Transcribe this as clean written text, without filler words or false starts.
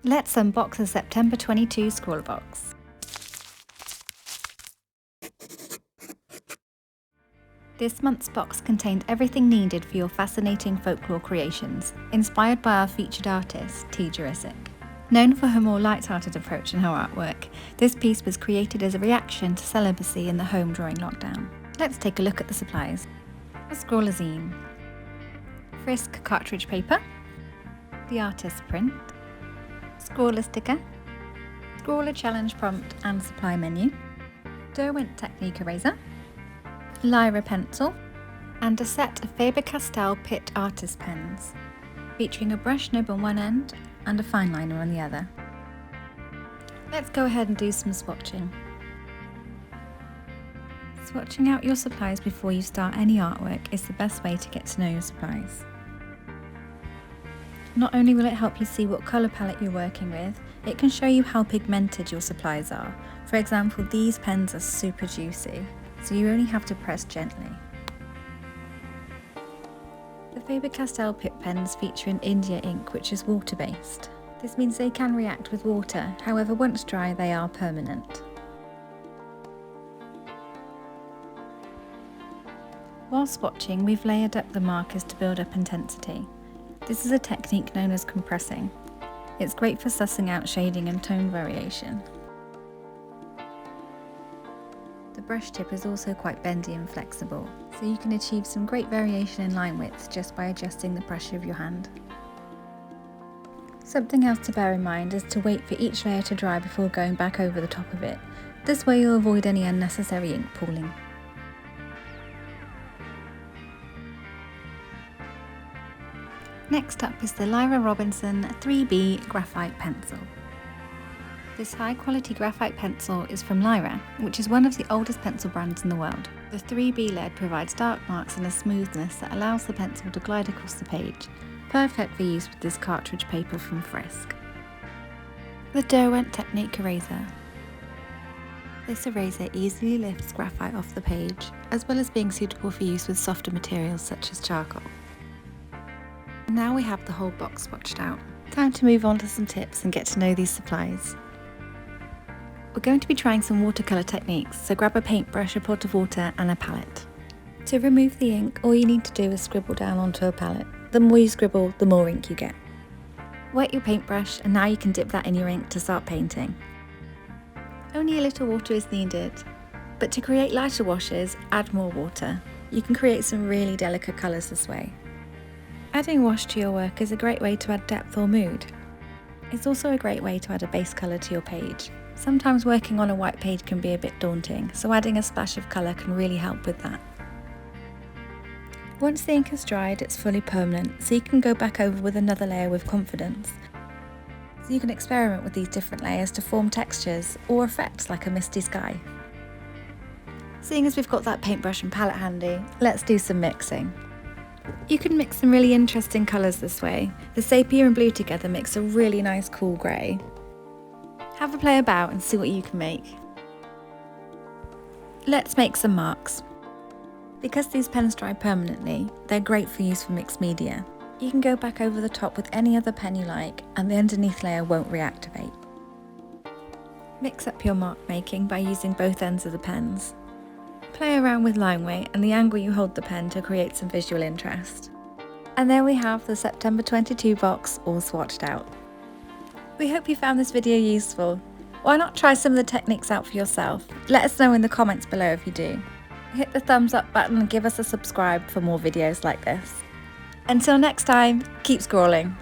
Let's unbox the September 22 ScrawlrBox. This month's box contained everything needed for your fascinating folklore creations, inspired by our featured artist, T. Jurisic. Known for her more light-hearted approach in her artwork, this piece was created as a reaction to celibacy in the home during lockdown. Let's take a look at the supplies. A Scrawlr zine, FRISK Cartridge Paper, the artist's print, Scrawlr sticker, Scrawlr challenge prompt and supply menu, Derwent technique eraser, Lyra pencil, and a set of Faber-Castell Pitt artist pens, featuring a brush nib on one end and a fine liner on the other. Let's go ahead and do some swatching. Swatching out your supplies before you start any artwork is the best way to get to know your supplies. Not only will it help you see what colour palette you're working with, it can show you how pigmented your supplies are. For example, these pens are super juicy, so you only have to press gently. The Faber-Castell Pitt pens feature an India ink which is water-based. This means they can react with water, however once dry they are permanent. While swatching, we've layered up the markers to build up intensity. This is a technique known as compressing. It's great for sussing out shading and tone variation. The brush tip is also quite bendy and flexible, so you can achieve some great variation in line width just by adjusting the pressure of your hand. Something else to bear in mind is to wait for each layer to dry before going back over the top of it. This way you'll avoid any unnecessary ink pooling. Next up is the Lyra Robinson 3B Graphite Pencil. This high-quality graphite pencil is from Lyra, which is one of the oldest pencil brands in the world. The 3B lead provides dark marks and a smoothness that allows the pencil to glide across the page, perfect for use with this cartridge paper from FRISK. The Derwent technique eraser. This eraser easily lifts graphite off the page, as well as being suitable for use with softer materials such as charcoal. Now we have the whole box swatched out. Time to move on to some tips and get to know these supplies. We're going to be trying some watercolour techniques, so grab a paintbrush, a pot of water and a palette. To remove the ink, all you need to do is scribble down onto a palette. The more you scribble, the more ink you get. Wet your paintbrush and now you can dip that in your ink to start painting. Only a little water is needed, but to create lighter washes, add more water. You can create some really delicate colours this way. Adding wash to your work is a great way to add depth or mood. It's also a great way to add a base colour to your page. Sometimes working on a white page can be a bit daunting, so adding a splash of colour can really help with that. Once the ink has dried, it's fully permanent, so you can go back over with another layer with confidence. So you can experiment with these different layers to form textures or effects like a misty sky. Seeing as we've got that paintbrush and palette handy, let's do some mixing. You can mix some really interesting colours this way. The sepia and blue together makes a really nice cool grey. Have a play about and see what you can make. Let's make some marks. Because these pens dry permanently, they're great for use for mixed media. You can go back over the top with any other pen you like and the underneath layer won't reactivate. Mix up your mark making by using both ends of the pens. Play around with line weight and the angle you hold the pen to create some visual interest. And there we have the September 22 box all swatched out. We hope you found this video useful. Why not try some of the techniques out for yourself? Let us know in the comments below if you do. Hit the thumbs up button and give us a subscribe for more videos like this. Until next time, keep scrawling.